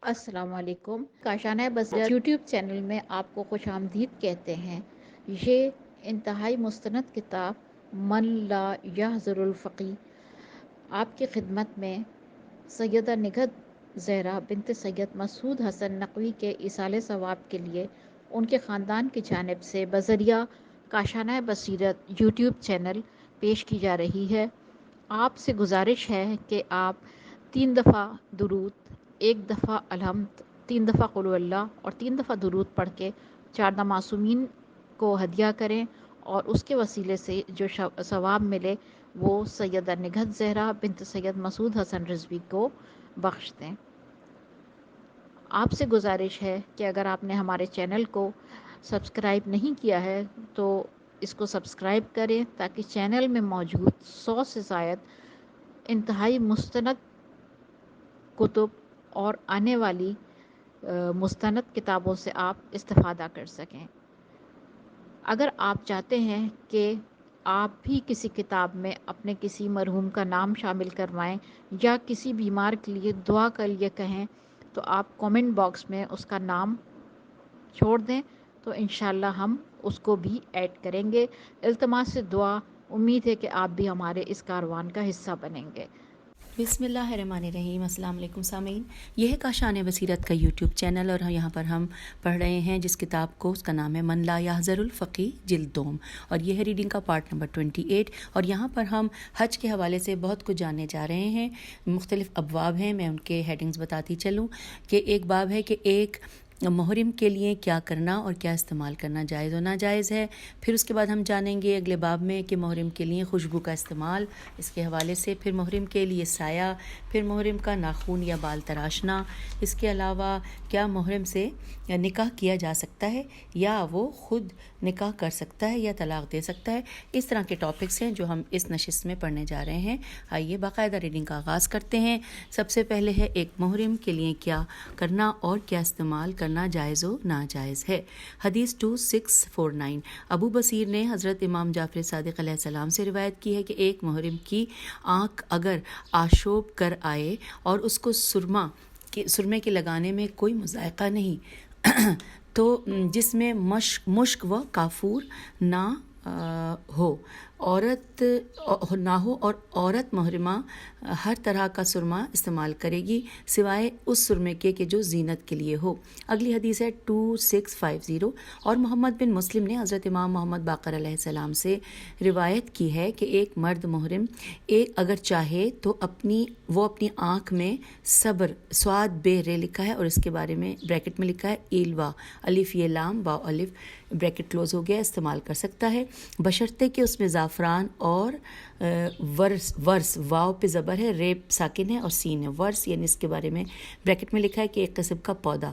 السلام علیکم۔ کاشانہ بصیرت یوٹیوب چینل میں آپ کو خوش آمدید کہتے ہیں۔ یہ انتہائی مستند کتاب من لا یحضر الفقی آپ کی خدمت میں سیدہ نگہت زہرا بنت سید مسعود حسن نقوی کے ایصال ثواب کے لیے ان کے خاندان کی جانب سے بذریعہ کاشانہ بصیرت یوٹیوب چینل پیش کی جا رہی ہے۔ آپ سے گزارش ہے کہ آپ 3 دفعہ درود، 1 دفعہ الحمد، 3 دفعہ قل هو اللہ اور 3 دفعہ درود پڑھ کے 4 معصومین کو ہدیہ کریں اور اس کے وسیلے سے جو ثواب ملے وہ سیدہ نگہت زہرا بنت سید مسعود حسن رضوی کو بخش دیں۔ آپ سے گزارش ہے کہ اگر آپ نے ہمارے چینل کو سبسکرائب نہیں کیا ہے تو اس کو سبسکرائب کریں تاکہ چینل میں موجود 100 سے زائد انتہائی مستند کتب اور آنے والی مستند کتابوں سے آپ استفادہ کر سکیں۔ اگر آپ چاہتے ہیں کہ آپ بھی کسی کتاب میں اپنے کسی مرحوم کا نام شامل کروائیں یا کسی بیمار کے لیے دعا کے لیے کہیں تو آپ کومنٹ باکس میں اس کا نام چھوڑ دیں تو انشاءاللہ ہم اس کو بھی ایڈ کریں گے۔ التماس سے دعا، امید ہے کہ آپ بھی ہمارے اس کاروان کا حصہ بنیں گے۔ بسم اللہ الرحمن الرحیم۔ السلام علیکم سامعین، یہ ہے کاشانہ بصیرت کا یوٹیوب چینل اور یہاں پر ہم پڑھ رہے ہیں جس کتاب کو، اس کا نام ہے من لا یحضر الفقی جلد دوم، اور یہ ہے ریڈنگ کا پارٹ نمبر 28۔ اور یہاں پر ہم حج کے حوالے سے بہت کچھ جاننے جا رہے ہیں۔ مختلف ابواب ہیں، میں ان کے ہیڈنگز بتاتی چلوں کہ ایک باب ہے کہ ایک محرم کے لیے کیا کرنا اور کیا استعمال کرنا جائز و ناجائز ہے۔ پھر اس کے بعد ہم جانیں گے اگلے باب میں کہ محرم کے لیے خوشبو کا استعمال، اس کے حوالے سے پھر محرم کے لیے سایہ، پھر محرم کا ناخن یا بال تراشنا، اس کے علاوہ کیا محرم سے نکاح کیا جا سکتا ہے یا وہ خود نکاح کر سکتا ہے یا طلاق دے سکتا ہے۔ اس طرح کے ٹاپکس ہیں جو ہم اس نشست میں پڑھنے جا رہے ہیں۔ آئیے باقاعدہ ریڈنگ کا آغاز کرتے ہیں۔ سب سے پہلے ہے ایک محرم کے لیے کیا کرنا اور کیا استعمال کرنا جائز و ناجائز ہے۔ حدیث 2649، ابو بصیر نے حضرت امام جعفر صادق علیہ السلام سے روایت کی ہے کہ ایک محرم کی آنکھ اگر آشوب کر آئے اور اس کو سرمے کے لگانے میں کوئی مذائقہ نہیں تو جس میں مشک و کافور نہ ہو اور عورت محرمہ ہر طرح کا سرما استعمال کرے گی سوائے اس سرمے کے کہ جو زینت کے لیے ہو۔ اگلی حدیث ہے 2650، اور محمد بن مسلم نے حضرت امام محمد باقر علیہ السلام سے روایت کی ہے کہ ایک مرد محرم اگر چاہے تو وہ اپنی آنکھ میں صبر، سواد بے رے لکھا ہے اور اس کے بارے میں بریکٹ میں لکھا ہے ایلوا، الف یہ لام واو الف بریکٹ کلوز ہو گیا، استعمال کر سکتا ہے بشرطے کہ اس میں زعفران اور ورس واو پہ زبر ہے، ریپ ساکن ہے اور سین ہے، ورس یعنی اس کے بارے میں بریکٹ میں لکھا ہے کہ ایک قسم کا پودا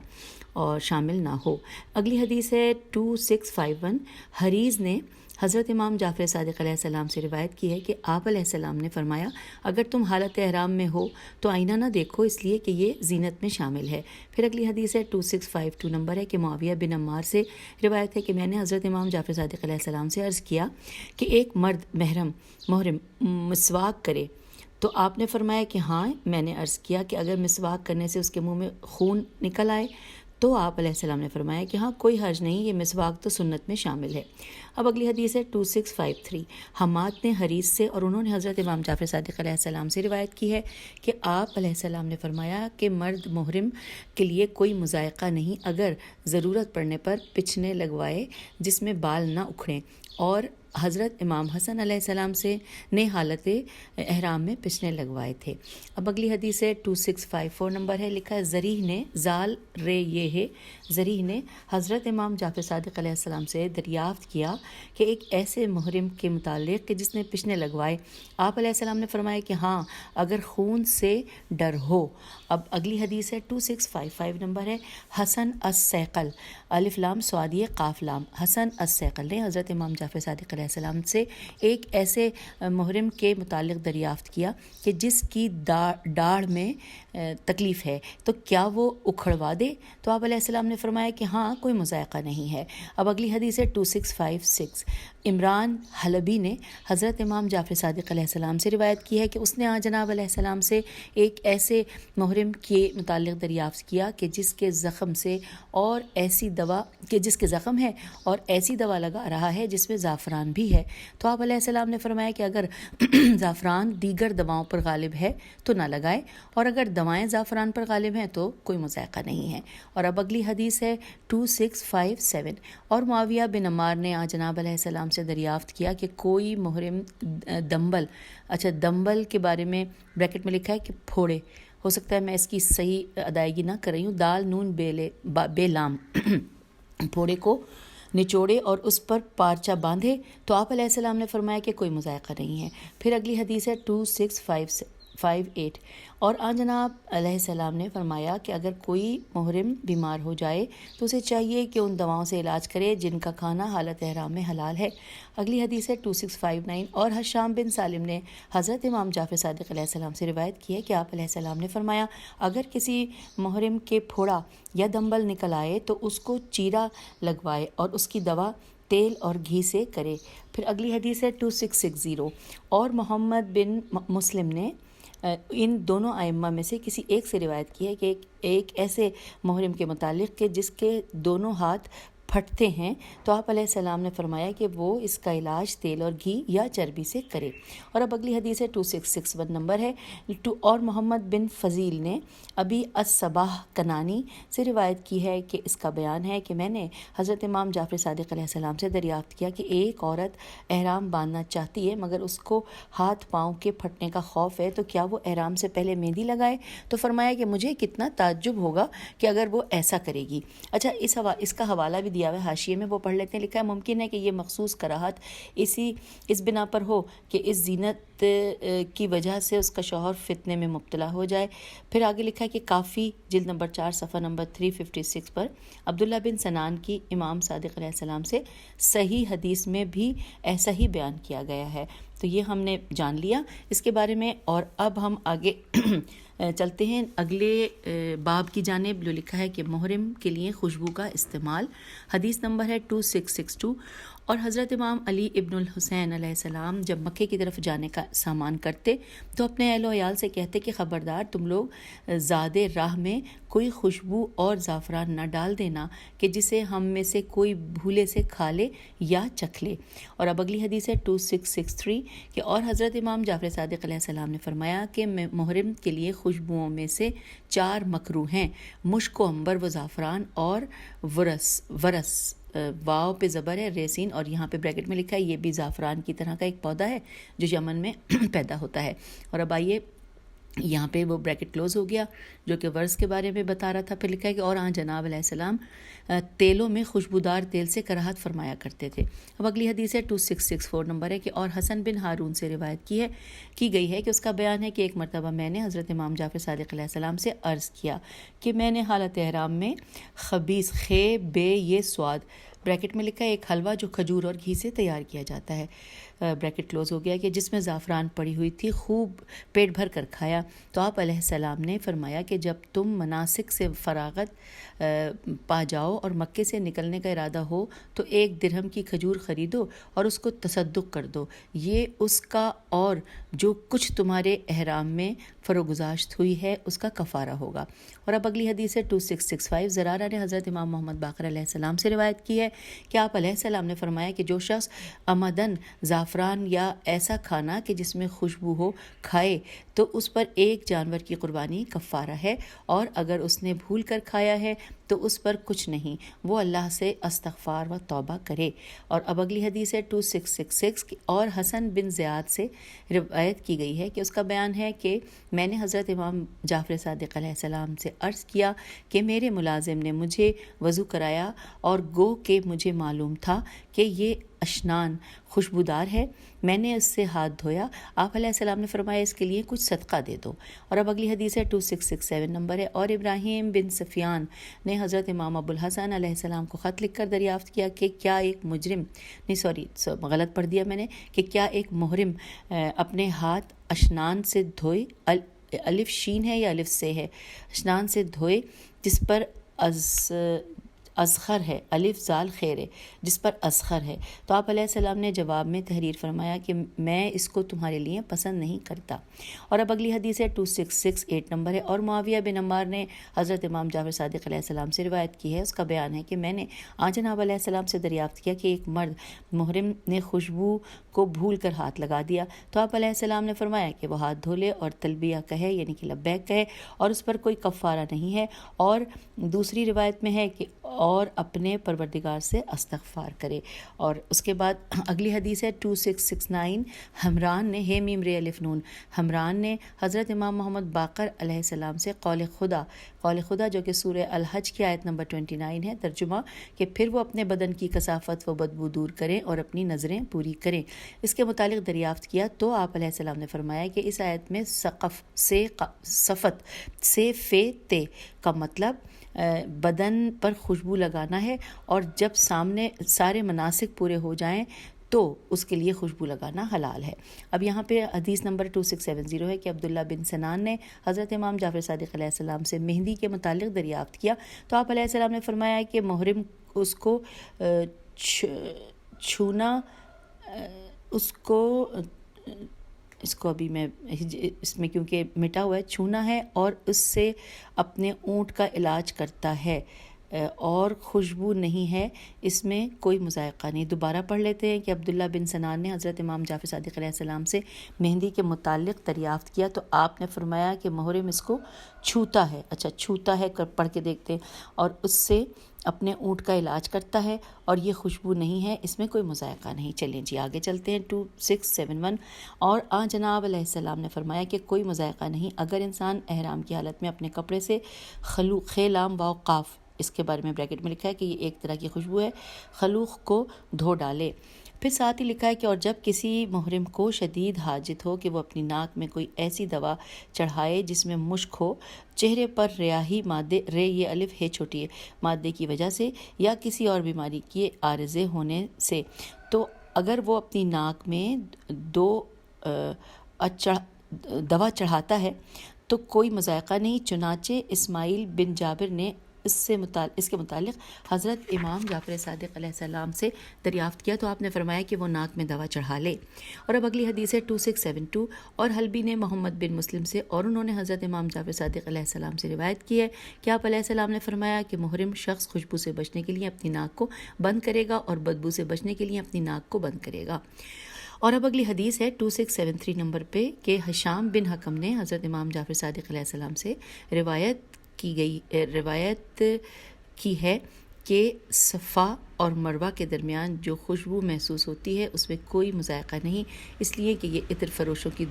اور شامل نہ ہو۔ اگلی حدیث ہے 2651، حریز نے حضرت امام جعفر صادق علیہ السلام سے روایت کی ہے کہ آپ علیہ السلام نے فرمایا اگر تم حالت احرام میں ہو تو آئینہ نہ دیکھو اس لیے کہ یہ زینت میں شامل ہے۔ پھر اگلی حدیث ہے 2652 نمبر ہے کہ معاویہ بن عمار سے روایت ہے کہ میں نے حضرت امام جعفر صادق علیہ السلام سے عرض کیا کہ ایک مرد محرم مسواک کرے تو آپ نے فرمایا کہ ہاں۔ میں نے عرض کیا کہ اگر مسواک کرنے سے اس کے منہ میں خون نکل آئے تو آپ علیہ السلام نے فرمایا کہ ہاں کوئی حرج نہیں، یہ مسواک تو سنت میں شامل ہے۔ اب اگلی حدیث ہے 2653، حماد نے حریث سے اور انہوں نے حضرت امام جعفر صادق علیہ السلام سے روایت کی ہے کہ آپ علیہ السلام نے فرمایا کہ مرد محرم کے لیے کوئی مذائقہ نہیں اگر ضرورت پڑنے پر پچھنے لگوائے جس میں بال نہ اکھڑیں، اور حضرت امام حسن علیہ السلام نے حالت احرام میں پچھنے لگوائے تھے۔ اب اگلی حدیث ہے 2654 نمبر ہے، لکھا ہے زریح نے زریح نے حضرت امام جعفر صادق علیہ السلام سے دریافت کیا کہ ایک ایسے محرم کے متعلق کہ جس نے پچھنے لگوائے، آپ علیہ السلام نے فرمایا کہ ہاں اگر خون سے ڈر ہو۔ اب اگلی حدیث ہے 2655 نمبر ہے، حسن الثقل الف لام سوادی قاف لام، حسن الثقل نے حضرت امام جعفر صادق علیہ علیہ السلام سے ایک ایسے محرم کے متعلق دریافت کیا کہ جس کی داڑھ میں تکلیف ہے، تو کیا وہ اکھڑوا دے؟ تو آپ علیہ السلام نے فرمایا کہ ہاں، کوئی مضائقہ نہیں ہے۔ اب اگلی حدیث ہے 2656۔ عمران حلبی نے حضرت امام جعفر صادق علیہ السلام سے روایت کی ہے کہ اس نے جناب علیہ السلام سے ایک ایسے محرم کے متعلق دریافت کیا کہ جس کے زخم ہے اور ایسی دوا لگا رہا ہے جس میں زعفران بھی ہے۔ تو آپ علیہ السلام نے فرمایا کہ اگر زعفران دیگر دواؤں پر غالب ہے تو نہ لگائے، اور اگر دوائیں زعفران پر غالب ہیں تو کوئی مضائقہ نہیں ہے۔ اور اب اگلی حدیث ہے 2657۔ اور معاویہ بن عمار نے جناب علیہ السلام سے دریافت کیا کہ کوئی محرم دمبل کے بارے میں بریکٹ میں لکھا ہے کہ پھوڑے، ہو سکتا ہے میں اس کی صحیح ادائیگی نہ کر رہی ہوں، دال نون بے لام، پھوڑے کو نچوڑے اور اس پر پارچہ باندھے، تو آپ علیہ السلام نے فرمایا کہ کوئی مضائقہ نہیں ہے۔ پھر اگلی حدیث ہے 2658۔ اور جناب علیہ السلام نے فرمایا کہ اگر کوئی محرم بیمار ہو جائے تو اسے چاہیے کہ ان دواؤں سے علاج کرے جن کا کھانا حالت احرام میں حلال ہے۔ اگلی حدیث ہے 2659۔ اور حشام بن سالم نے حضرت امام جعفر صادق علیہ السلام سے روایت کی ہے کہ آپ علیہ السلام نے فرمایا اگر کسی محرم کے پھوڑا یا دمبل نکل آئے تو اس کو چیرا لگوائے اور اس کی دوا تیل اور گھی سے کرے۔ پھر اگلی حدیث ہے 2660۔ اور محمد بن مسلم نے ان دونوں ائمہ میں سے کسی ایک سے روایت کی ہے کہ ایک ایسے محرم کے متعلق کہ جس کے دونوں ہاتھ پھٹتے ہیں، تو آپ علیہ السلام نے فرمایا کہ وہ اس کا علاج تیل اور گھی یا چربی سے کرے۔ اور اب اگلی حدیث ہے 2661 نمبر ہے۔ اور محمد بن فضیل نے ابی الصباح کنانی سے روایت کی ہے کہ اس کا بیان ہے کہ میں نے حضرت امام جعفر صادق علیہ السلام سے دریافت کیا کہ ایک عورت احرام باندھنا چاہتی ہے مگر اس کو ہاتھ پاؤں کے پھٹنے کا خوف ہے، تو کیا وہ احرام سے پہلے مہندی لگائے؟ تو فرمایا کہ مجھے کتنا تعجب ہوگا کہ اگر وہ ایسا کرے گی۔ اچھا، اس کا حوالہ بھی دیا ہوا ہے، حاشیے میں وہ پڑھ لیتے ہیں۔ لکھا ہے ممکن ہے کہ یہ مخصوص کراہت اس بنا پر ہو کہ اس زینت کی وجہ سے اس کا شوہر فتنے میں مبتلا ہو جائے۔ پھر آگے لکھا ہے کہ کافی جلد نمبر 4 صفحہ نمبر 356 پر عبداللہ بن سنان کی امام صادق علیہ السلام سے صحیح حدیث میں بھی ایسا ہی بیان کیا گیا ہے۔ تو یہ ہم نے جان لیا اس کے بارے میں، اور اب ہم آگے چلتے ہیں اگلے باب کی جانب، جو لکھا ہے کہ محرم کے لیے خوشبو کا استعمال۔ حدیث نمبر ہے 2662۔ اور حضرت امام علی ابن الحسین علیہ السلام جب مکے کی طرف جانے کا سامان کرتے تو اپنے اہل و عیال سے کہتے کہ خبردار تم لوگ زادے راہ میں کوئی خوشبو اور زعفران نہ ڈال دینا کہ جسے ہم میں سے کوئی بھولے سے کھا لے یا چکھ لے۔ اور اب اگلی حدیث ہے 2663 کہ اور حضرت امام جعفر صادق علیہ السلام نے فرمایا کہ محرم کے لیے خوشبوؤں میں سے 4 مکروہ ہیں: مشک و عنبر و زعفران اور ورس واو پہ زبر ہے، ریسین، اور یہاں پہ بریکٹ میں لکھا ہے یہ بھی زعفران کی طرح کا ایک پودا ہے جو یمن میں پیدا ہوتا ہے۔ اور اب آئیے، یہاں پہ وہ بریکٹ کلوز ہو گیا جو کہ ورس کے بارے میں بتا رہا تھا۔ پھر لکھا ہے کہ اور جناب علیہ السلام تیلوں میں خوشبودار تیل سے کراہت فرمایا کرتے تھے۔ اب اگلی حدیث ہے 2664 نمبر ہے کہ اور حسن بن ہارون سے روایت کی گئی ہے کہ اس کا بیان ہے کہ ایک مرتبہ میں نے حضرت امام جعفر صادق علیہ السلام سے عرض کیا کہ میں نے حالت احرام میں خبیث بے یہ سواد، بریکٹ میں لکھا ہے ایک حلوہ جو کھجور اور گھی سے تیار کیا جاتا ہے، بریکٹ کلوز ہو گیا، کہ جس میں زعفران پڑی ہوئی تھی، خوب پیٹ بھر کر کھایا۔ تو آپ علیہ السلام نے فرمایا کہ جب تم مناسک سے فراغت پا جاؤ اور مکے سے نکلنے کا ارادہ ہو تو 1 درہم کی کھجور خریدو اور اس کو تصدق کر دو، یہ اس کا اور جو کچھ تمہارے احرام میں فروگزاشت ہوئی ہے اس کا کفارہ ہوگا۔ اور اب اگلی حدیث ہے 2665۔ زرارہ نے حضرت امام محمد باقر علیہ السلام سے روایت کی ہے کہ آپ علیہ السلام نے فرمایا کہ جو شخص عمدن زعفران یا ایسا کھانا کہ جس میں خوشبو ہو کھائے تو اس پر 1 جانور کی قربانی کفارہ ہے، اور اگر اس نے بھول کر کھایا ہے تو اس پر کچھ نہیں، وہ اللہ سے استغفار و توبہ کرے۔ اور اب اگلی حدیث ہے 2666۔ اور حسن بن زیاد سے روایت کی گئی ہے کہ اس کا بیان ہے کہ میں نے حضرت امام جعفر صادق علیہ السلام سے عرض کیا کہ میرے ملازم نے مجھے وضو کرایا اور گو کہ مجھے معلوم تھا کہ یہ اشنان خوشبودار ہے، میں نے اس سے ہاتھ دھویا۔ آپ علیہ السلام نے فرمایا اس کے لیے کچھ صدقہ دے دو۔ اور اب اگلی حدیث ہے 2667 نمبر ہے۔ اور ابراہیم بن سفیان نے نے حضرت امام ابو الحسن علیہ السلام کو خط لکھ کر دریافت کیا کہ کیا ایک مجرم غلط پڑھ دیا میں نے کہ کیا ایک محرم اپنے ہاتھ اشنان سے دھوئے، الف شین ہے یا الف سے ہے، اشنان سے دھوئے جس پر اذخر ہے، الف زال خیر ہے جس پر اذخر ہے. تو آپ علیہ السلام نے جواب میں تحریر فرمایا کہ میں اس کو تمہارے لیے پسند نہیں کرتا. اور اب اگلی حدیث ہے 2668 نمبر ہے. اور معاویہ بن عمار نے حضرت امام جعفر صادق علیہ السلام سے روایت کی ہے، اس کا بیان ہے کہ میں نے جناب علیہ السلام سے دریافت کیا کہ ایک مرد محرم نے خوشبو کو بھول کر ہاتھ لگا دیا، تو آپ علیہ السلام نے فرمایا کہ وہ ہاتھ دھو لے اور تلبیہ کہے، یعنی کہ لبیک کہے، اور اس پر کوئی کفارہ نہیں ہے. اور دوسری روایت میں ہے کہ اور اپنے پروردگار سے استغفار کرے. اور اس کے بعد اگلی حدیث ہے 2669. حمران نے میم رے الف نون حمران نے حضرت امام محمد باقر علیہ السلام سے قول خدا جو کہ سورہ الحج کی آیت نمبر 29 ہے، ترجمہ کہ پھر وہ اپنے بدن کی کثافت و بدبو دور کریں اور اپنی نظریں پوری کریں، اس کے متعلق دریافت کیا. تو آپ علیہ السلام نے فرمایا کہ اس آیت میں سقف سے صفت سے فے تے کا مطلب بدن پر خوشبو لگانا ہے، اور جب سامنے سارے مناسک پورے ہو جائیں تو اس کے لیے خوشبو لگانا حلال ہے. اب یہاں پہ حدیث نمبر 2670 ہے کہ عبداللہ بن سنان نے حضرت امام جعفر صادق علیہ السلام سے مہندی کے متعلق دریافت کیا، تو آپ علیہ السلام نے فرمایا کہ محرم اس کو چھونا، اس کو ابھی میں اس میں کیونکہ مٹا ہوا ہے، چھونا ہے اور اس سے اپنے اونٹ کا علاج کرتا ہے اور خوشبو نہیں ہے، اس میں کوئی مذائقہ نہیں. دوبارہ پڑھ لیتے ہیں کہ عبداللہ بن سنان نے حضرت امام جعفر صادق علیہ السلام سے مہندی کے متعلق دریافت کیا، تو آپ نے فرمایا کہ محرم اس کو چھوتا ہے. اچھا، چھوتا ہے، پڑھ کے دیکھتے ہیں، اور اس سے اپنے اونٹ کا علاج کرتا ہے اور یہ خوشبو نہیں ہے، اس میں کوئی مذائقہ نہیں. چلیں جی آگے چلتے ہیں 2671. اور جناب علیہ السلام نے فرمایا کہ کوئی مذائقہ نہیں اگر انسان احرام کی حالت میں اپنے کپڑے سے خیلام واو قاف، اس کے بارے میں بریکٹ میں لکھا ہے کہ یہ ایک طرح کی خوشبو ہے، خلوق کو دھو ڈالے. پھر ساتھ ہی لکھا ہے کہ اور جب کسی محرم کو شدید حاجت ہو کہ وہ اپنی ناک میں کوئی ایسی دوا چڑھائے جس میں مشک ہو، چہرے پر ریاحی مادے یہ الف ہے چھوٹی ہے مادے کی وجہ سے یا کسی اور بیماری کے عارضے ہونے سے، تو اگر وہ اپنی ناک میں دوا چڑھاتا ہے تو کوئی مذائقہ نہیں. چنانچہ اسماعیل بن جابر نے اس کے متعلق حضرت امام جعفر صادق علیہ السلام سے دریافت کیا، تو آپ نے فرمایا کہ وہ ناک میں دوا چڑھا لے. اور اب اگلی حدیث ہے 2672. اور حلبی نے محمد بن مسلم سے اور انہوں نے حضرت امام جعفر صادق علیہ السلام سے روایت کی ہے کہ آپ علیہ السلام نے فرمایا کہ محرم شخص خوشبو سے بچنے کے لیے اپنی ناک کو بند کرے گا اور بدبو سے بچنے کے لیے اپنی ناک کو بند کرے گا. اور اب اگلی حدیث ہے 2673 نمبر پہ کہ ہشام بن حکم نے حضرت امام جعفر صادق علیہ السلام سے روایت کی ہے کہ صفا اور مروہ کے درمیان جو خوشبو محسوس ہوتی ہے اس میں کوئی مذائقہ نہیں، اس لیے کہ یہ عطر فروشوں کی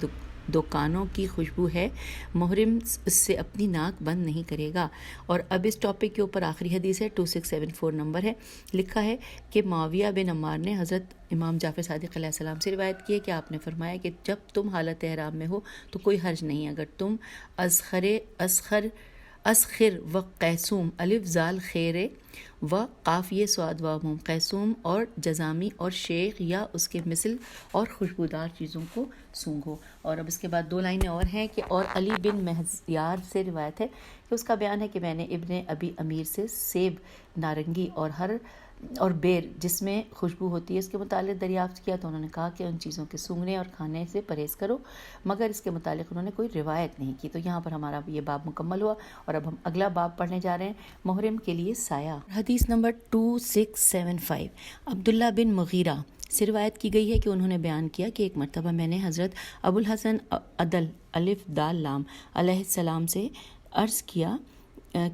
دکانوں کی خوشبو ہے، محرم اس سے اپنی ناک بند نہیں کرے گا. اور اب اس ٹاپک کے اوپر آخری حدیث ہے 2674 نمبر ہے، لکھا ہے کہ معاویہ بن عمار نے حضرت امام جعفر صادق علیہ السلام سے روایت کی ہے کہ آپ نے فرمایا کہ جب تم حالت احرام میں ہو تو کوئی حرج نہیں اگر تم اسخر و قیسوم الف زال خیر و قافیہ سواد و موم قیسوم اور جزامی اور شیخ یا اس کے مثل اور خوشبودار چیزوں کو سونگھو. اور اب اس کے بعد 2 لائنیں اور ہیں کہ اور علی بن مہزیار سے روایت ہے کہ اس کا بیان ہے کہ میں نے ابن ابی امیر سے سیب، نارنگی اور بیر جس میں خوشبو ہوتی ہے اس کے متعلق دریافت کیا، تو انہوں نے کہا کہ ان چیزوں کے سونگھنے اور کھانے سے پرہیز کرو، مگر اس کے متعلق انہوں نے کوئی روایت نہیں کی. تو یہاں پر ہمارا یہ باب مکمل ہوا اور اب ہم اگلا باب پڑھنے جا رہے ہیں، محرم کے لیے سایہ. حدیث نمبر 2675. عبداللہ بن مغیرہ سے روایت کی گئی ہے کہ انہوں نے بیان کیا کہ ایک مرتبہ میں نے حضرت ابو الحسن عدل الف دال لام علیہ السلام سے عرض کیا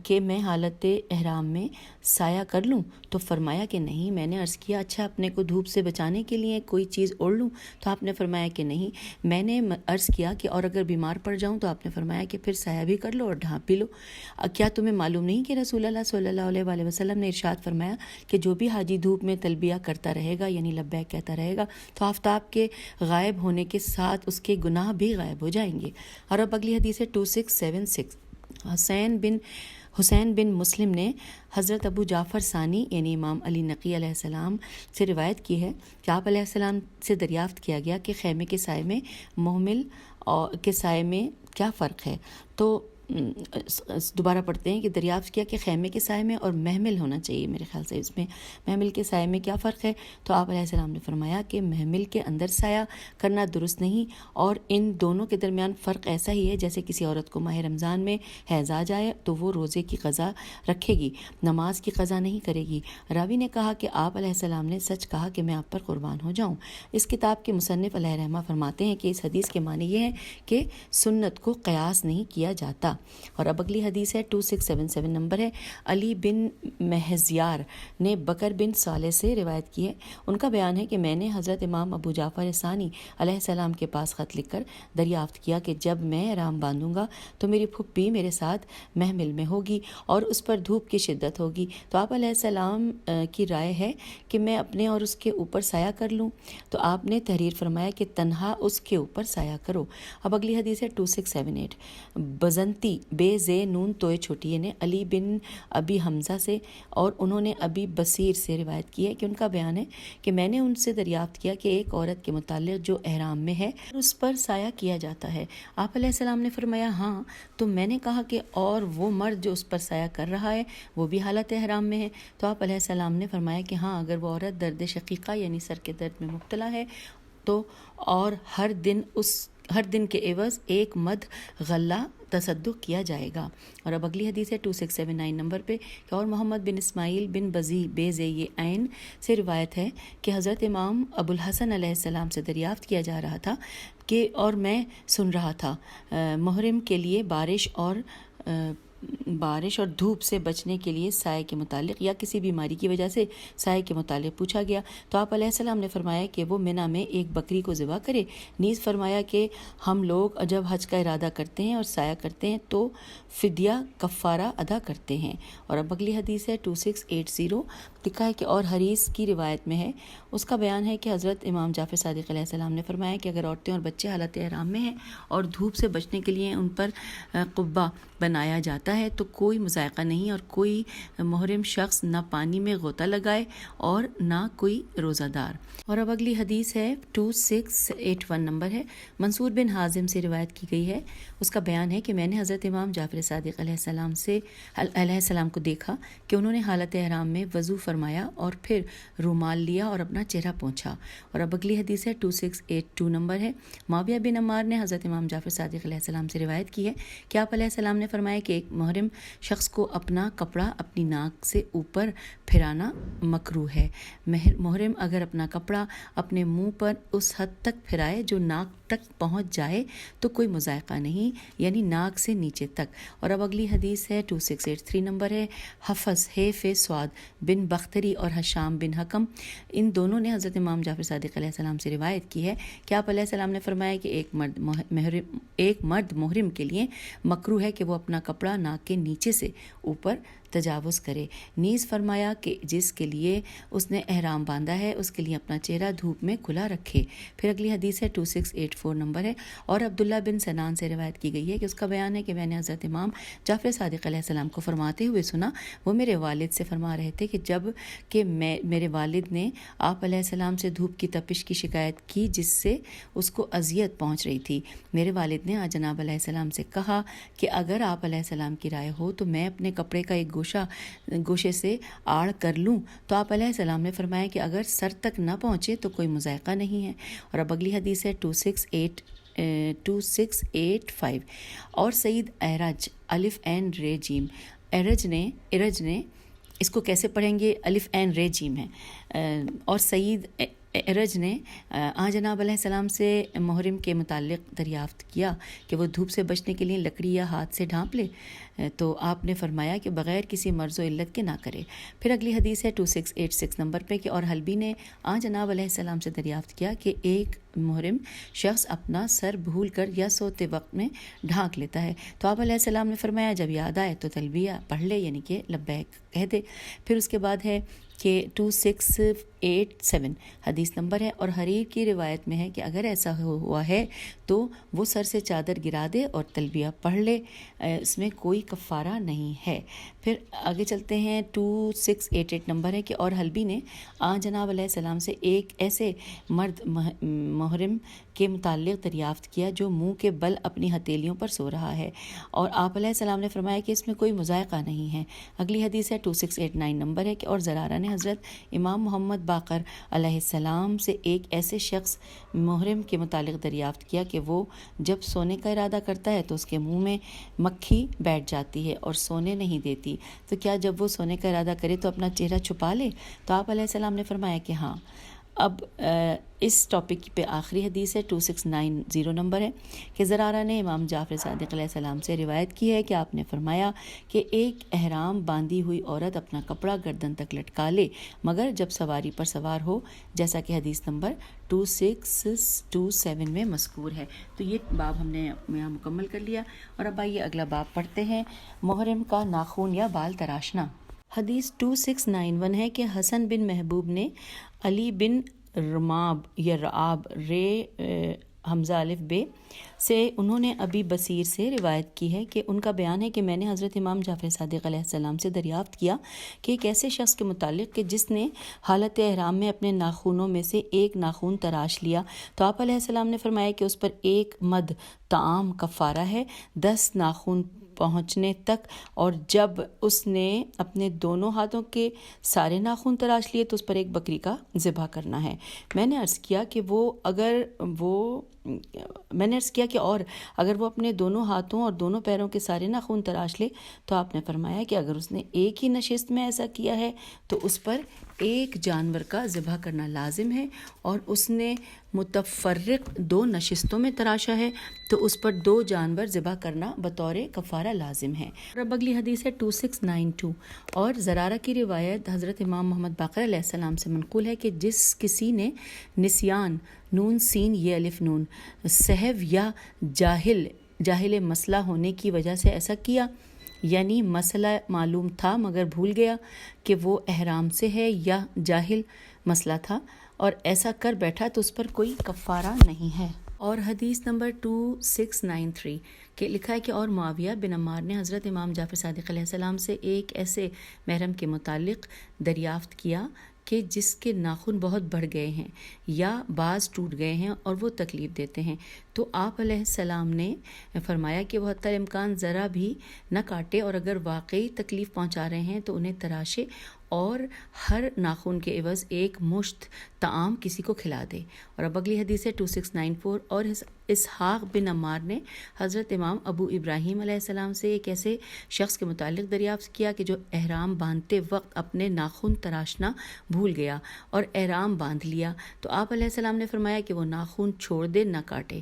کہ میں حالت احرام میں سایہ کر لوں، تو فرمایا کہ نہیں. میں نے عرض کیا اچھا اپنے کو دھوپ سے بچانے کے لیے کوئی چیز اوڑھ لوں، تو آپ نے فرمایا کہ نہیں. میں نے عرض کیا کہ اور اگر بیمار پڑ جاؤں، تو آپ نے فرمایا کہ پھر سایہ بھی کر لو اور ڈھانپ بھی لو. کیا تمہیں معلوم نہیں کہ رسول اللہ صلی اللہ علیہ وآلہ وسلم نے ارشاد فرمایا کہ جو بھی حاجی دھوپ میں تلبیہ کرتا رہے گا، یعنی لبیک کہتا رہے گا، تو آفتاب کے غائب ہونے کے ساتھ اس کے گناہ بھی غائب ہو جائیں گے. اور اب اگلی حدیث ہے 2676. حسین بن حسین بن مسلم نے حضرت ابو جعفر ثانی یعنی امام علی نقی علیہ السلام سے روایت کی ہے کہ آپ علیہ السلام سے دریافت کیا گیا کہ خیمے کے سائے میں محمل اور کے سائے میں کیا فرق ہے. تو دوبارہ پڑھتے ہیں کہ دریافت کیا کہ خیمے کے سائے میں اور محمل ہونا چاہیے، میرے خیال سے اس میں محمل کے سائے میں کیا فرق ہے. تو آپ علیہ السلام نے فرمایا کہ محمل کے اندر سایہ کرنا درست نہیں، اور ان دونوں کے درمیان فرق ایسا ہی ہے جیسے کسی عورت کو ماہ رمضان میں حیض آ جائے تو وہ روزے کی قضا رکھے گی، نماز کی قضا نہیں کرے گی. راوی نے کہا کہ آپ علیہ السلام نے سچ کہا کہ میں آپ پر قربان ہو جاؤں. اس کتاب کے مصنف علیہ رحمہ فرماتے ہیں کہ اس حدیث کے معنی یہ ہے کہ سنت کو قیاس نہیں کیا جاتا. اور اب اگلی حدیث ہے 2677 نمبر ہے. علی بن محزیار نے بکر بن صالح سے روایت کی ہے. ان کا بیان ہے کہ میں نے حضرت امام ابو جعفر ثانی علیہ السلام کے پاس خط لکھ کر دریافت کیا کہ جب میں احرام باندھوں گا تو میری پھپھی میرے ساتھ محمل میں ہوگی اور اس پر دھوپ کی شدت ہوگی، تو آپ علیہ السلام کی رائے ہے کہ میں اپنے اور اس کے اوپر سایہ کر لوں. تو آپ نے تحریر فرمایا کہ تنہا اس کے اوپر سایہ کرو. اب اگلی حدیث ہے 2678. بزنتی بے زے نون توئے چھوٹی نے علی بن ابی حمزہ سے اور انہوں نے ابی بصیر سے روایت کی ہے کہ ان کا بیان ہے کہ میں نے ان سے دریافت کیا کہ ایک عورت کے متعلق جو احرام میں ہے اس پر سایہ کیا جاتا ہے. آپ علیہ السلام نے فرمایا ہاں. تو میں نے کہا کہ اور وہ مرد جو اس پر سایہ کر رہا ہے وہ بھی حالت احرام میں ہے. تو آپ علیہ السلام نے فرمایا کہ ہاں، اگر وہ عورت درد شقیقہ یعنی سر کے درد میں مبتلا ہے تو اور ہر دن کے عوض ایک مد غلہ تصدق کیا جائے گا. اور اب اگلی حدیث ہے 2679 نمبر پہ کہ اور محمد بن اسماعیل بن بزی بے زی عین سے روایت ہے کہ حضرت امام ابو الحسن علیہ السلام سے دریافت کیا جا رہا تھا کہ اور میں سن رہا تھا محرم کے لیے بارش اور دھوپ سے بچنے کے لیے سائے کے متعلق یا کسی بیماری کی وجہ سے سائے کے متعلق پوچھا گیا. تو آپ علیہ السلام نے فرمایا کہ وہ منی میں ایک بکری کو ذبح کرے. نیز فرمایا کہ ہم لوگ جب حج کا ارادہ کرتے ہیں اور سایہ کرتے ہیں تو فدیہ کفارہ ادا کرتے ہیں. اور اب اگلی حدیث ہے 2680. لکھا ہے کہ اور حریث کی روایت میں ہے، اس کا بیان ہے کہ حضرت امام جعفر صادق علیہ السلام نے فرمایا کہ اگر عورتیں اور بچے حالت احرام میں ہیں اور دھوپ سے بچنے کے لیے ان پر قبہ بنایا جاتا ہے تو کوئی مذائقہ نہیں، اور کوئی محرم شخص نہ پانی میں غوطہ لگائے اور نہ کوئی روزہ دار. اور اب اگلی حدیث ہے 2681 نمبر ہے. منصور بن حازم سے روایت کی گئی ہے. اس کا بیان ہے کہ میں نے حضرت امام جعفر صادق علیہ السلام کو دیکھا کہ انہوں نے حالت احرام میں وضو فرمایا اور پھر رومال لیا اور اپنا چہرہ پوچھا. اور اب اگلی حدیث ہے 2682 نمبر ہے. معاویہ بن عمار نے حضرت امام جعفر صادق علیہ السلام سے روایت کی ہے کہ آپ علیہ السلام نے فرمایا کہ ایک محرم شخص کو اپنا کپڑا اپنی ناک سے اوپر پھرانا مکروہ ہے. محرم اگر اپنا کپڑا اپنے منہ پر اس حد تک پھرائے جو ناک تک پہنچ جائے تو کوئی مذائقہ نہیں، یعنی ناک سے نیچے تک. اور اب اگلی حدیث ہے 2683 نمبر ہے. حفظ سعد بن بختری اور حشام بن حکم ان دونوں نے حضرت امام جعفر صادق علیہ السلام سے روایت کی ہے کہ آپ علیہ السلام نے فرمایا کہ ایک مرد محرم کے لیے مکروہ ہے کہ وہ اپنا کپڑا ناک کے نیچے سے اوپر تجاوز کرے. نیز فرمایا کہ جس کے لیے اس نے احرام باندھا ہے اس کے لیے اپنا چہرہ دھوپ میں کھلا رکھے. پھر اگلی حدیث ہے 2684 نمبر ہے. اور عبداللہ بن سنان سے روایت کی گئی ہے کہ اس کا بیان ہے کہ میں نے حضرت امام جعفر صادق علیہ السلام کو فرماتے ہوئے سنا. وہ میرے والد سے فرما رہے تھے کہ جب کہ میرے والد نے آپ علیہ السلام سے دھوپ کی تپش کی شکایت کی جس سے اس کو اذیت پہنچ رہی تھی. میرے والد نے جناب علیہ السلام سے کہا کہ اگر آپ علیہ السلام کی رائے ہو تو میں اپنے کپڑے کا ایک گوشے سے آڑ کر لوں. تو آپ علیہ السلام نے فرمایا کہ اگر سر تک نہ پہنچے تو کوئی مذائقہ نہیں ہے. اور اب اگلی حدیث ہے 2685. اور سعید ارج الف عین رے جیم ارج نے اس کو کیسے پڑھیں گے؟ الف عین رے جیم ہے. اور سعید ارج نے جناب علیہ السلام سے محرم کے متعلق دریافت کیا کہ وہ دھوپ سے بچنے کے لیے لکڑی یا ہاتھ سے ڈھانپ لے. تو آپ نے فرمایا کہ بغیر کسی مرض و علت کے نہ کرے. پھر اگلی حدیث ہے 2686 نمبر پہ کہ اور حلبی نے جناب علیہ السلام سے دریافت کیا کہ ایک محرم شخص اپنا سر بھول کر یا سوتے وقت میں ڈھانک لیتا ہے. تو آپ علیہ السلام نے فرمایا جب یاد آئے تو تلبیہ پڑھ لے، یعنی کہ لبیک کہہ دے. پھر اس کے بعد ہے کہ 2687 حدیث نمبر ہے. اور حریر کی روایت میں ہے کہ اگر ایسا ہوا ہے تو وہ سر سے چادر گرا دے اور تلبیہ پڑھ لے، اس میں کوئی کفارہ نہیں ہے۔ پھر آگے چلتے ہیں، 2688 نمبر ہے کہ اور حلبی نے جناب علیہ السلام سے ایک ایسے مرد محرم کے متعلق دریافت کیا جو منہ کے بل اپنی ہتھیلیوں پر سو رہا ہے، اور آپ علیہ السلام نے فرمایا کہ اس میں کوئی مذائقہ نہیں ہے۔ اگلی حدیث ہے 2689 نمبر ہے کہ اور زرارہ نے حضرت امام محمد باقر علیہ السلام سے ایک ایسے شخص محرم کے متعلق دریافت کیا کہ وہ جب سونے کا ارادہ کرتا ہے تو اس کے منہ میں مکھی بیٹھ جاتی ہے اور سونے نہیں دیتی، تو کیا جب وہ سونے کا ارادہ کرے تو اپنا چہرہ چھپا لے؟ تو آپ علیہ السلام نے فرمایا کہ ہاں۔ اب اس ٹاپک پہ آخری حدیث ہے 2690 نمبر ہے کہ زرارہ نے امام جعفر صادق علیہ السلام سے روایت کی ہے کہ آپ نے فرمایا کہ ایک احرام باندھی ہوئی عورت اپنا کپڑا گردن تک لٹکا لے مگر جب سواری پر سوار ہو، جیسا کہ حدیث نمبر 2627 میں مذکور ہے۔ تو یہ باب ہم نے یہاں مکمل کر لیا، اور اب آئیے اگلا باب پڑھتے ہیں، محرم کا ناخن یا بال تراشنا۔ حدیث 2691 ہے کہ حسن بن محبوب نے علی بن رماب یا رعاب حمزہ الف بے سے، انہوں نے ابی بصیر سے روایت کی ہے کہ ان کا بیان ہے کہ میں نے حضرت امام جعفر صادق علیہ السلام سے دریافت کیا کہ ایک ایسے شخص کے متعلق کہ جس نے حالت احرام میں اپنے ناخونوں میں سے ایک ناخون تراش لیا، تو آپ علیہ السلام نے فرمایا کہ اس پر ایک مد طعام کفارہ ہے 10 ناخون پہنچنے تک، اور جب اس نے اپنے دونوں ہاتھوں کے سارے ناخن تراش لیے تو اس پر ایک بکری کا ذبح کرنا ہے۔ میں نے عرض کیا کہ اگر وہ اپنے دونوں ہاتھوں اور دونوں پیروں کے سارے ناخن تراش لے، تو آپ نے فرمایا کہ اگر اس نے ایک ہی نشست میں ایسا کیا ہے تو اس پر ایک جانور کا ذبح کرنا لازم ہے، اور اس نے متفرق 2 نشستوں میں تراشا ہے تو اس پر 2 جانور ذبح کرنا بطور کفارہ لازم ہے۔ اور اب اگلی حدیث ہے 2692، اور زرارہ کی روایت حضرت امام محمد باقر علیہ السلام سے منقول ہے کہ جس کسی نے نسیان، نون سین یہ الف نون، سہو یا جاہل مسئلہ ہونے کی وجہ سے ایسا کیا، یعنی مسئلہ معلوم تھا مگر بھول گیا کہ وہ احرام سے ہے یا جاہل مسئلہ تھا اور ایسا کر بیٹھا، تو اس پر کوئی کفارہ نہیں ہے۔ اور حدیث نمبر 2693 کہ لکھا ہے کہ اور معاویہ بن عمار نے حضرت امام جعفر صادق علیہ السلام سے ایک ایسے محرم کے متعلق دریافت کیا کہ جس کے ناخن بہت بڑھ گئے ہیں یا بعض ٹوٹ گئے ہیں اور وہ تکلیف دیتے ہیں، تو آپ علیہ السلام نے فرمایا کہ وہ حتی الامکان ذرا بھی نہ کاٹے، اور اگر واقعی تکلیف پہنچا رہے ہیں تو انہیں تراشے اور ہر ناخن کے عوض ایک مشت طعام کسی کو کھلا دے۔ اور اب اگلی حدیث ہے 2694، اور اسحاق بن عمار نے حضرت امام ابو ابراہیم علیہ السلام سے ایک ایسے شخص کے متعلق دریافت کیا کہ جو احرام باندھتے وقت اپنے ناخن تراشنا بھول گیا اور احرام باندھ لیا، تو آپ علیہ السلام نے فرمایا کہ وہ ناخن چھوڑ دے، نہ کاٹے۔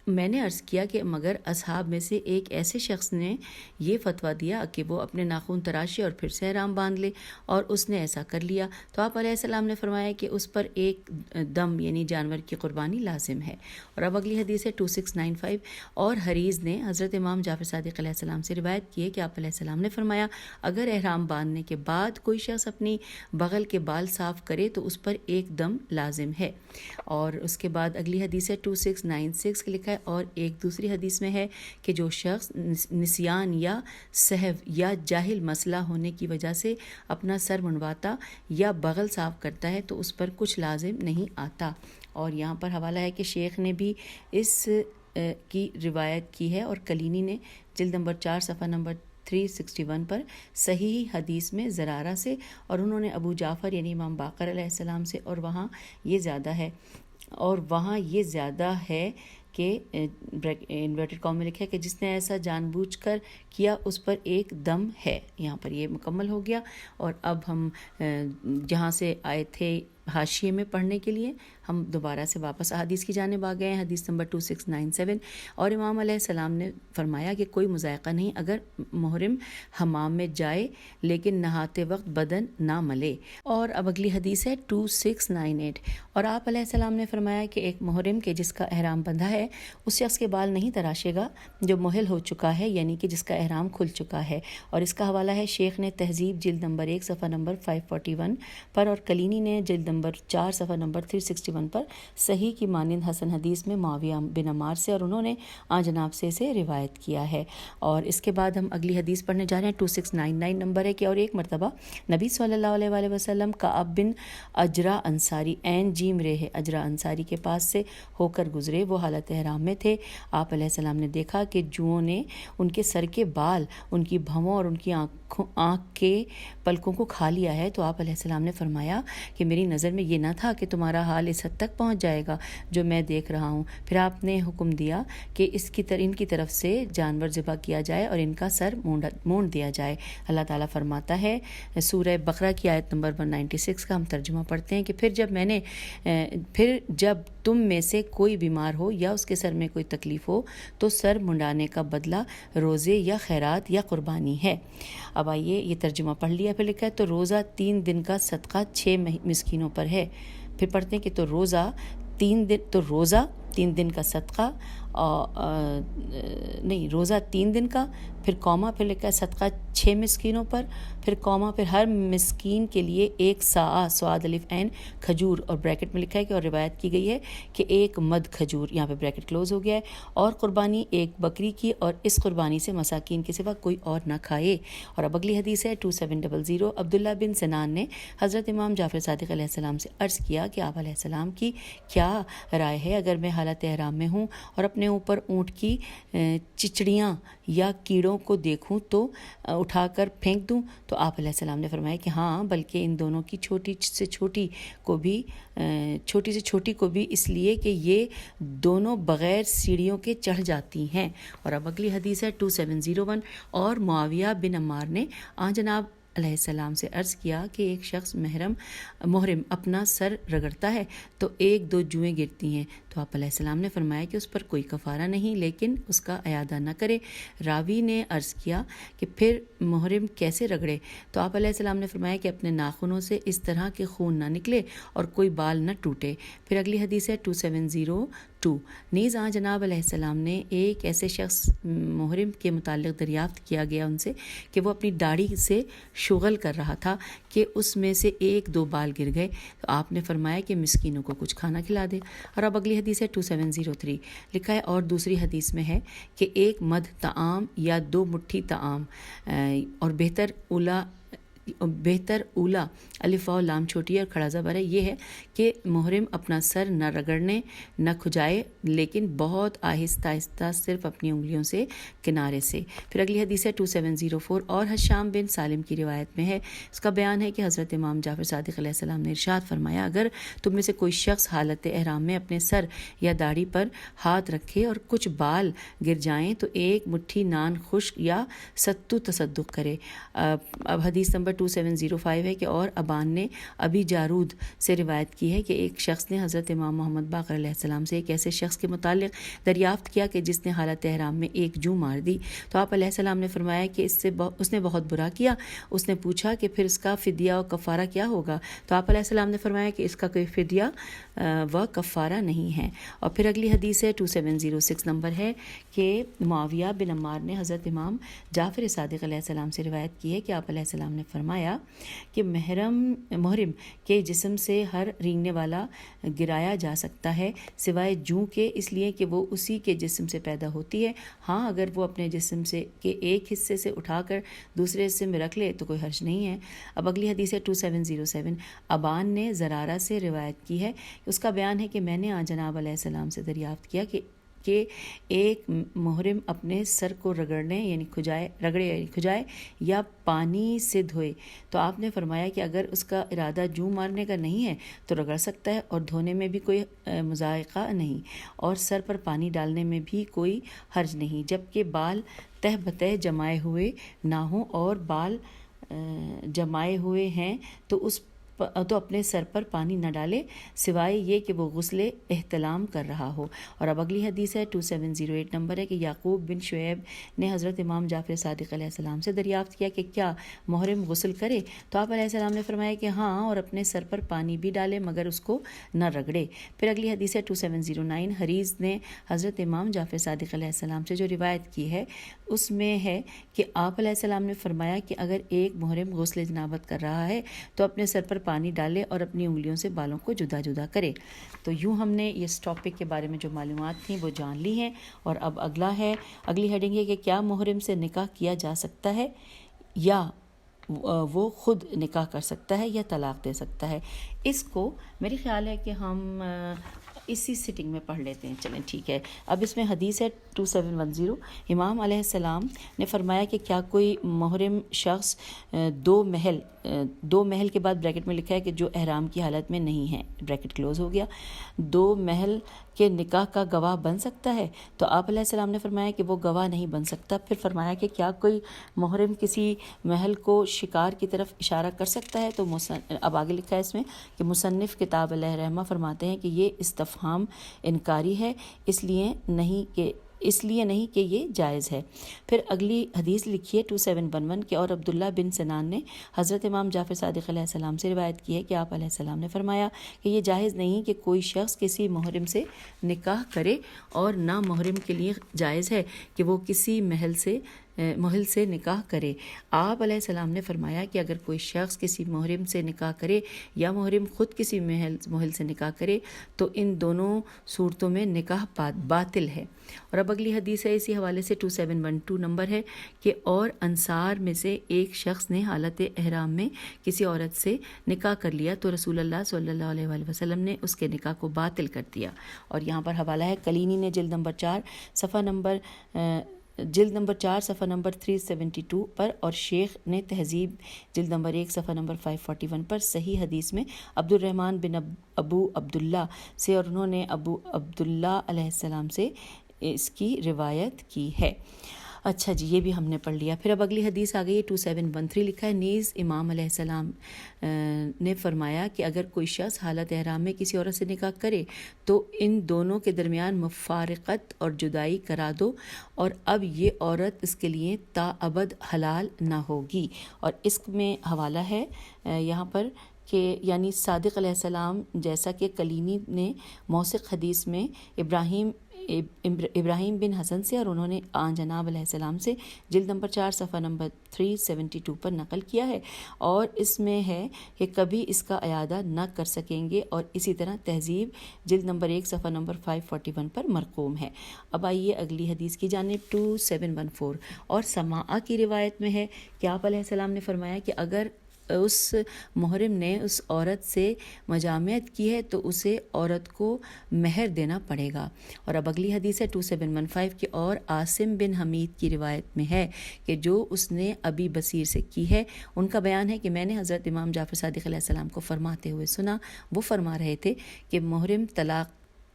میں نے عرض کیا کہ مگر اصحاب میں سے ایک ایسے شخص نے یہ فتویٰ دیا کہ وہ اپنے ناخن تراشے اور پھر سے احرام باندھ لے، اور اس نے ایسا کر لیا، تو آپ علیہ السلام نے فرمایا کہ اس پر ایک دم یعنی جانور کی قربانی لازم ہے۔ اور اب اگلی حدیث ہے 2695، اور حریز نے حضرت امام جعفر صادق علیہ السلام سے روایت کی ہے کہ آپ علیہ السلام نے فرمایا اگر احرام باندھنے کے بعد کوئی شخص اپنی بغل کے بال صاف کرے تو اس پر ایک دم لازم ہے۔ اور اس کے بعد اگلی حدیث ہے 2696 کے لکھا ہے، اور ایک دوسری حدیث میں ہے کہ جو شخص نسیان یا سہو یا جاہل مسئلہ ہونے کی وجہ سے اپنا سر منڈواتا یا بغل صاف کرتا ہے تو اس پر کچھ لازم نہیں آتا۔ اور یہاں پر حوالہ ہے کہ شیخ نے بھی اس کی روایت کی ہے، اور کلینی نے جلد نمبر 4 صفحہ نمبر 361 پر صحیح حدیث میں زرارہ سے، اور انہوں نے ابو جعفر یعنی امام باقر علیہ السلام سے، اور وہاں یہ زیادہ ہے کہ انورٹڈ کام میں لکھا ہے کہ جس نے ایسا جان بوجھ کر کیا اس پر ایک دم ہے۔ یہاں پر یہ مکمل ہو گیا، اور اب ہم جہاں سے آئے تھے حاشیے میں پڑھنے کے لیے ہم دوبارہ سے واپس احادیث کی جانب آ گئے ہیں۔ حدیث نمبر 2697، اور امام علیہ السلام نے فرمایا کہ کوئی مذائقہ نہیں اگر محرم حمام میں جائے لیکن نہاتے وقت بدن نہ ملے۔ اور اب اگلی حدیث ہے 2698، اور آپ علیہ السلام نے فرمایا کہ ایک محرم کے جس کا احرام بندھا ہے اس شخص کے بال نہیں تراشے گا جو محل ہو چکا ہے، یعنی کہ جس کا احرام کھل چکا ہے۔ اور اس کا حوالہ ہے شیخ نے تہذیب جلد نمبر 1 صفحہ نمبر 541 پر، اور کلینی نے جلد نمبر 4 صفحہ نمبر 361 پر صحیح کی مانند حسن حدیث میں معاویہ بن عمار سے اور انہوں نے جناب سے اسے روایت کیا ہے۔ اور اس کے بعد ہم اگلی حدیث پڑھنے جا رہے ہیں۔ 2699 نمبر ہے کہ اور ایک مرتبہ نبی صلی اللہ علیہ وآلہ وسلم کعب بن اجرا انصاری عین جیم رے اجرا انصاری کے پاس سے ہو کر گزرے۔ وہ حالت احرام میں تھے۔ آپ علیہ السلام نے دیکھا کہ جوؤں نے ان کے سر کے بال، ان کی بھووں اور ان کی آنکھ کے پلکوں کو کھا لیا ہے، تو آپ علیہ السلام نے فرمایا کہ میری نظر میں یہ نہ تھا کہ تمہارا حال اس حد تک پہنچ جائے گا جو میں دیکھ رہا ہوں۔ پھر آپ نے حکم دیا کہ ان کی طرف سے جانور ذبح کیا جائے اور ان کا سر مونڈ دیا جائے۔ اللہ تعالیٰ فرماتا ہے سورہ بقرہ کی آیت نمبر 196 کا ہم ترجمہ پڑھتے ہیں کہ پھر جب تم میں سے کوئی بیمار ہو یا اس کے سر میں کوئی تکلیف ہو تو سر منڈانے کا بدلہ روزے یا خیرات یا قربانی ہے۔ اب آئیے یہ ترجمہ پڑھ لیا۔ پھر لکھا ہے تو روزہ 3 دن کا صدقہ 6 مسکینوں پر ہے۔ پھر پڑھتے ہیں کہ تو روزہ 3 دن کا صدقہ روزہ 3 دن کا، پھر کوما، پھر لکھا ہے صدقہ 6 مسکینوں پر، پھر کوما، پھر ہر مسکین کے لیے 1 صاع صاد الف عین کھجور، اور بریکٹ میں لکھا ہے کہ اور روایت کی گئی ہے کہ 1 مد کھجور، یہاں پہ بریکٹ کلوز ہو گیا ہے، اور قربانی 1 بکری کی، اور اس قربانی سے مساکین کے سوا کوئی اور نہ کھائے۔ اور اب اگلی حدیث ہے 2700۔ عبداللہ بن سنان نے حضرت امام جعفر صادق علیہ السلام سے عرض کیا کہ آپ علیہ السلام کی کیا رائے ہے اگر میں حالت احرام میں ہوں اور اپنے اوپر اونٹ کی چچڑیاں یا کیڑوں کو دیکھوں تو اٹھا کر پھینک دوں؟ تو آپ علیہ السلام نے فرمایا کہ ہاں، بلکہ ان دونوں کی چھوٹی سے چھوٹی کو بھی اس لیے کہ یہ دونوں بغیر سیڑھیوں کے چڑھ جاتی ہیں۔ اور اب اگلی حدیث ہے 2701۔ اور معاویہ بن عمار نے جناب علیہ السلام سے عرض کیا کہ ایک شخص محرم اپنا سر رگڑتا ہے تو 1-2 جوئیں گرتی ہیں، تو آپ علیہ السلام نے فرمایا کہ اس پر کوئی کفارہ نہیں، لیکن اس کا اعادہ نہ کرے۔ راوی نے عرض کیا کہ پھر محرم کیسے رگڑے؟ تو آپ علیہ السلام نے فرمایا کہ اپنے ناخنوں سے اس طرح کہ خون نہ نکلے اور کوئی بال نہ ٹوٹے۔ پھر اگلی حدیث ہے 2702۔ نیز جناب علیہ السلام نے ایک ایسے شخص محرم کے متعلق دریافت کیا گیا ان سے کہ وہ اپنی داڑھی سے شغل کر رہا تھا کہ اس میں سے 1-2 بال گر گئے، تو آپ نے فرمایا کہ مسکینوں کو کچھ کھانا کھلا دے۔ اور اب اگلی حدیث ہے 2703۔ لکھا ہے اور دوسری حدیث میں ہے کہ 1 مد طعام یا 2 مٹھی طعام، اور بہتر اولا الف واو لام چھوٹی اور کھڑا زبر ہے، یہ ہے کہ محرم اپنا سر نہ رگڑنے نہ کھجائے، لیکن بہت آہستہ آہستہ صرف اپنی انگلیوں سے کنارے سے۔ پھر اگلی حدیث ہے 2704۔ اور حشام بن سالم کی روایت میں ہے، اس کا بیان ہے کہ حضرت امام جعفر صادق علیہ السلام نے ارشاد فرمایا اگر تم میں سے کوئی شخص حالت احرام میں اپنے سر یا داڑھی پر ہاتھ رکھے اور کچھ بال گر جائیں تو 1 مٹھی نان خشک یا ستو تصدق کرے۔ اب حدیث نمبر 2705 ہے کہ اور ابان نے ابی جارود سے روایت کی ہے کہ ایک شخص نے حضرت امام محمد باقر علیہ السلام سے ایک ایسے شخص کے متعلق دریافت کیا کہ جس نے حالت احرام میں 1 جو مار دی، تو آپ علیہ السلام نے فرمایا کہ اس نے بہت برا کیا۔ اس نے پوچھا کہ پھر اس کا فدیہ و کفارہ کیا ہوگا؟ تو آپ علیہ السلام نے فرمایا کہ اس کا کوئی فدیہ و کفارہ نہیں ہے۔ اور پھر اگلی حدیث ہے 2706 نمبر ہے کہ معاویہ بن عمار نے حضرت امام جعفر صادق علیہ السلام سے روایت کی ہے کہ آپ علیہ السلام نے فرمایا کہ محرم کے جسم سے ہر رینگنے والا گرایا جا سکتا ہے سوائے جوں کے، اس لیے کہ وہ اسی کے جسم سے پیدا ہوتی ہے۔ ہاں، اگر وہ اپنے جسم سے کے ایک حصے سے اٹھا کر دوسرے حصے میں رکھ لے تو کوئی حرج نہیں ہے۔ اب اگلی حدیث ہے 2707۔ ابان نے زرارہ سے روایت کی ہے، اس کا بیان ہے کہ میں نے جناب علیہ السلام سے دریافت کیا کہ ایک محرم اپنے سر کو رگڑے یعنی کھجائے یا پانی سے دھوئے، تو آپ نے فرمایا کہ اگر اس کا ارادہ جوں مارنے کا نہیں ہے تو رگڑ سکتا ہے اور دھونے میں بھی کوئی مذائقہ نہیں، اور سر پر پانی ڈالنے میں بھی کوئی حرج نہیں، جبکہ بال تہ بتہ جمائے ہوئے نہ ہوں، اور بال جمائے ہوئے ہیں تو اپنے سر پر پانی نہ ڈالے سوائے یہ کہ وہ غسل احتلام کر رہا ہو۔ اور اب اگلی حدیث ہے 2708 نمبر ہے کہ یعقوب بن شعیب نے حضرت امام جعفر صادق علیہ السلام سے دریافت کیا کہ کیا محرم غسل کرے؟ تو آپ علیہ السلام نے فرمایا کہ ہاں، اور اپنے سر پر پانی بھی ڈالے مگر اس کو نہ رگڑے۔ پھر اگلی حدیث ہے 2709۔ حریز نے حضرت امام جعفر صادق علیہ السلام سے جو روایت کی ہے اس میں ہے کہ آپ علیہ السلام نے فرمایا کہ اگر ایک محرم غسل جنابت کر رہا ہے تو اپنے سر پر پانی ڈالے اور اپنی انگلیوں سے بالوں کو جدا جدا کرے۔ تو یوں ہم نے اس ٹاپک کے بارے میں جو معلومات تھیں وہ جان لی ہیں، اور اب اگلی ہیڈنگ ہے کہ کیا محرم سے نکاح کیا جا سکتا ہے، یا وہ خود نکاح کر سکتا ہے یا طلاق دے سکتا ہے۔ اس کو میرے خیال ہے کہ ہم اسی سٹنگ میں پڑھ لیتے ہیں، چلیں ٹھیک ہے۔ اب اس میں حدیث ہے 2710، امام علیہ السلام نے فرمایا کہ کیا کوئی محرم شخص دو محل کے بعد بریکٹ میں لکھا ہے کہ جو احرام کی حالت میں نہیں ہے، بریکٹ کلوز ہو گیا، 2 محل کے نکاح کا گواہ بن سکتا ہے؟ تو آپ علیہ السلام نے فرمایا کہ وہ گواہ نہیں بن سکتا۔ پھر فرمایا کہ کیا کوئی محرم کسی محل کو شکار کی طرف اشارہ کر سکتا ہے؟ تو اب آگے لکھا ہے اس میں کہ مصنف کتاب علیہ رحمہ فرماتے ہیں کہ یہ استفہام انکاری ہے، اس لیے نہیں کہ یہ جائز ہے۔ پھر اگلی حدیث لکھی ہے 2711 کہ اور عبداللہ بن سنان نے حضرت امام جعفر صادق علیہ السلام سے روایت کی ہے کہ آپ علیہ السلام نے فرمایا کہ یہ جائز نہیں کہ کوئی شخص کسی محرم سے نکاح کرے، اور نہ محرم کے لیے جائز ہے کہ وہ کسی محل سے نکاح کرے۔ آپ علیہ السلام نے فرمایا کہ اگر کوئی شخص کسی محرم سے نکاح کرے یا محرم خود کسی محل سے نکاح کرے تو ان دونوں صورتوں میں نکاح باطل ہے۔ اور اب اگلی حدیث ہے اسی حوالے سے 2712 نمبر ہے کہ اور انصار میں سے ایک شخص نے حالت احرام میں کسی عورت سے نکاح کر لیا تو رسول اللہ صلی اللہ علیہ وآلہ وسلم نے اس کے نکاح کو باطل کر دیا۔ اور یہاں پر حوالہ ہے کلینی نے جلد نمبر 4 صفحہ نمبر 372 پر، اور شیخ نے تہذیب جلد نمبر 1 صفحہ نمبر 541 پر صحیح حدیث میں عبد الرحمن بن ابو عبداللہ سے، اور انہوں نے ابو عبداللہ علیہ السلام سے اس کی روایت کی ہے۔ اچھا جی، یہ بھی ہم نے پڑھ لیا۔ پھر اب اگلی حدیث آ گئی ہے 2713 لکھا ہے نیز امام علیہ السلام نے فرمایا کہ اگر کوئی شخص حالت احرام میں کسی عورت سے نکاح کرے تو ان دونوں کے درمیان مفارقت اور جدائی کرا دو، اور اب یہ عورت اس کے لیے تا ابد حلال نہ ہوگی۔ اور اس میں حوالہ ہے یہاں پر کہ یعنی صادق علیہ السلام جیسا کہ کلینی نے موثق حدیث میں ابراہیم بن حسن سے، اور انہوں نے آن جناب علیہ السلام سے جلد نمبر 4 صفحہ نمبر 372 پر نقل کیا ہے، اور اس میں ہے کہ کبھی اس کا اعادہ نہ کر سکیں گے، اور اسی طرح تہذیب جلد نمبر 1 صفحہ نمبر 541 پر مرقوم ہے۔ اب آئیے اگلی حدیث کی جانب 2714، اور سماعہ کی روایت میں ہے کہ آپ علیہ السلام نے فرمایا کہ اگر اس محرم نے اس عورت سے مجامعت کی ہے تو اسے عورت کو مہر دینا پڑے گا۔ اور اب اگلی حدیث ہے 2715 کی، اور عاصم بن حمید کی روایت میں ہے کہ جو اس نے ابی بصیر سے کی ہے، ان کا بیان ہے کہ میں نے حضرت امام جعفر صادق علیہ السلام کو فرماتے ہوئے سنا، وہ فرما رہے تھے کہ محرم طلاق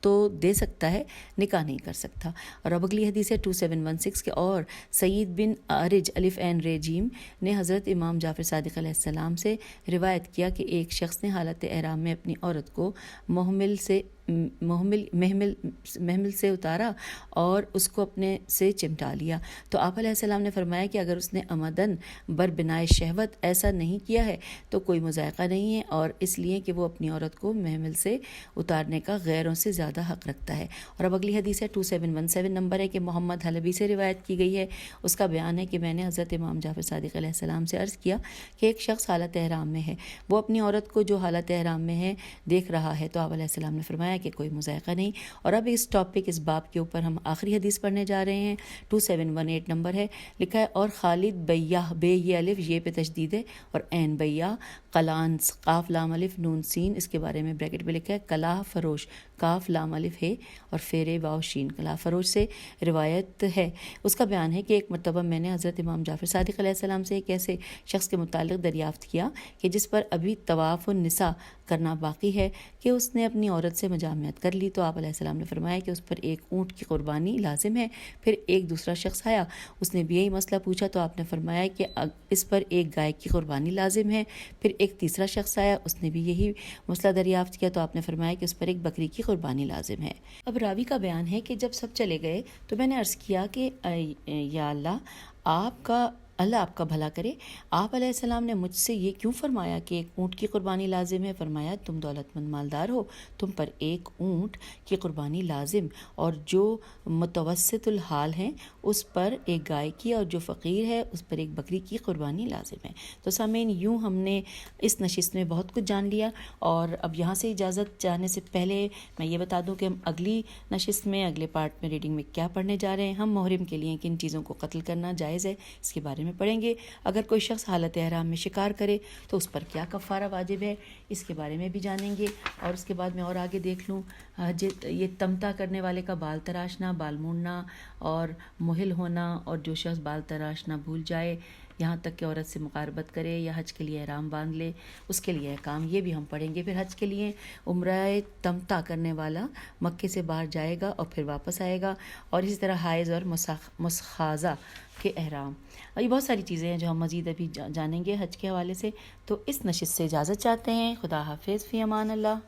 تو دے سکتا ہے، نکاح نہیں کر سکتا۔ اور اب اگلی حدیث ہے 2716 کے، اور سعید بن عارج الف عین ر جیم نے حضرت امام جعفر صادق علیہ السلام سے روایت کیا کہ ایک شخص نے حالت احرام میں اپنی عورت کو محمل سے اتارا اور اس کو اپنے سے چمٹا لیا، تو آپ علیہ السلام نے فرمایا کہ اگر اس نے عمدن بر بنائے شہوت ایسا نہیں کیا ہے تو کوئی مذائقہ نہیں ہے، اور اس لیے کہ وہ اپنی عورت کو محمل سے اتارنے کا غیروں سے زیادہ حق رکھتا ہے۔ اور اب اگلی حدیث ہے 2717 نمبر ہے کہ محمد حلبی سے روایت کی گئی ہے، اس کا بیان ہے کہ میں نے حضرت امام جعفر صادق علیہ السلام سے عرض کیا کہ ایک شخص حالت احرام میں ہے، وہ اپنی عورت کو جو حالت احرام میں ہے دیکھ رہا ہے، تو آپ علیہ السلام نے فرمایا کہ کوئی مذائقہ نہیں۔ اور اب اس باب کے اوپر ہم آخری حدیث پڑھنے جا رہے ہیں، 2718 نمبر ہے، لکھا ہے اور خالد بیاہ، بے یہ الف یہ پہ تشدید ہے، اور عین بیاہ قلان قاف لام الف نون سین، اس کے بارے میں بریکٹ میں لکھا ہے کلاہ فروش کاف لام الف ہے اور فیرے واو شین، کلاہ فروش سے روایت ہے۔ اس کا بیان ہے کہ ایک مرتبہ میں نے حضرت امام جعفر صادق علیہ السلام سے ایک ایسے شخص کے متعلق دریافت کیا کہ جس پر ابھی طواف النساء کرنا باقی ہے کہ اس نے اپنی عورت سے مجامعت کر لی، تو آپ علیہ السلام نے فرمایا کہ اس پر ایک اونٹ کی قربانی لازم ہے۔ پھر ایک دوسرا شخص آیا، اس نے بھی یہی مسئلہ پوچھا، تو آپ نے فرمایا کہ اس پر ایک گائے کی قربانی لازم ہے۔ پھر ایک تیسرا شخص آیا، اس نے بھی یہی مسئلہ دریافت کیا، تو آپ نے فرمایا کہ اس پر ایک بکری کی قربانی لازم ہے۔ اب راوی کا بیان ہے کہ جب سب چلے گئے تو میں نے عرض کیا کہ یا اللہ، آپ کا اللہ آپ کا بھلا کرے۔ آپ علیہ السلام نے مجھ سے یہ کیوں فرمایا کہ ایک اونٹ کی قربانی لازم ہے؟ فرمایا تم دولت مند مالدار ہو، تم پر ایک اونٹ کی قربانی لازم، اور جو متوسط الحال ہیں اس پر ایک گائے کی، اور جو فقیر ہے اس پر ایک بکری کی قربانی لازم ہے۔ تو سامعین، یوں ہم نے اس نشست میں بہت کچھ جان لیا، اور اب یہاں سے اجازت جانے سے پہلے میں یہ بتا دوں کہ ہم اگلی نشست میں، اگلے پارٹ میں ریڈنگ میں کیا پڑھنے جا رہے ہیں۔ ہم محرم کے لیے کن چیزوں کو قتل کرنا جائز ہے اس کے بارے میں پڑھیں گے۔ اگر کوئی شخص حالت احرام میں شکار کرے تو اس پر کیا کفارہ واجب ہے، اس کے بارے میں بھی جانیں گے۔ اور اس کے بعد میں اور آگے دیکھ لوں یہ تمتع کرنے والے کا بال تراشنا، بال مونڈنا اور محل ہونا، اور جو شخص بال تراشنا بھول جائے یہاں تک کہ عورت سے مقاربت کرے یا حج کے لیے احرام باندھ لے، اس کے لیے احکام یہ بھی ہم پڑھیں گے۔ پھر حج کے لیے عمرہ تمتع کرنے والا مکے سے باہر جائے گا اور پھر واپس آئے گا، اور اسی طرح حائض اور مستحاضہ کے احرام، اور یہ بہت ساری چیزیں ہیں جو ہم مزید ابھی جانیں گے حج کے حوالے سے۔ تو اس نشست سے اجازت چاہتے ہیں۔ خدا حافظ، فی امان اللہ۔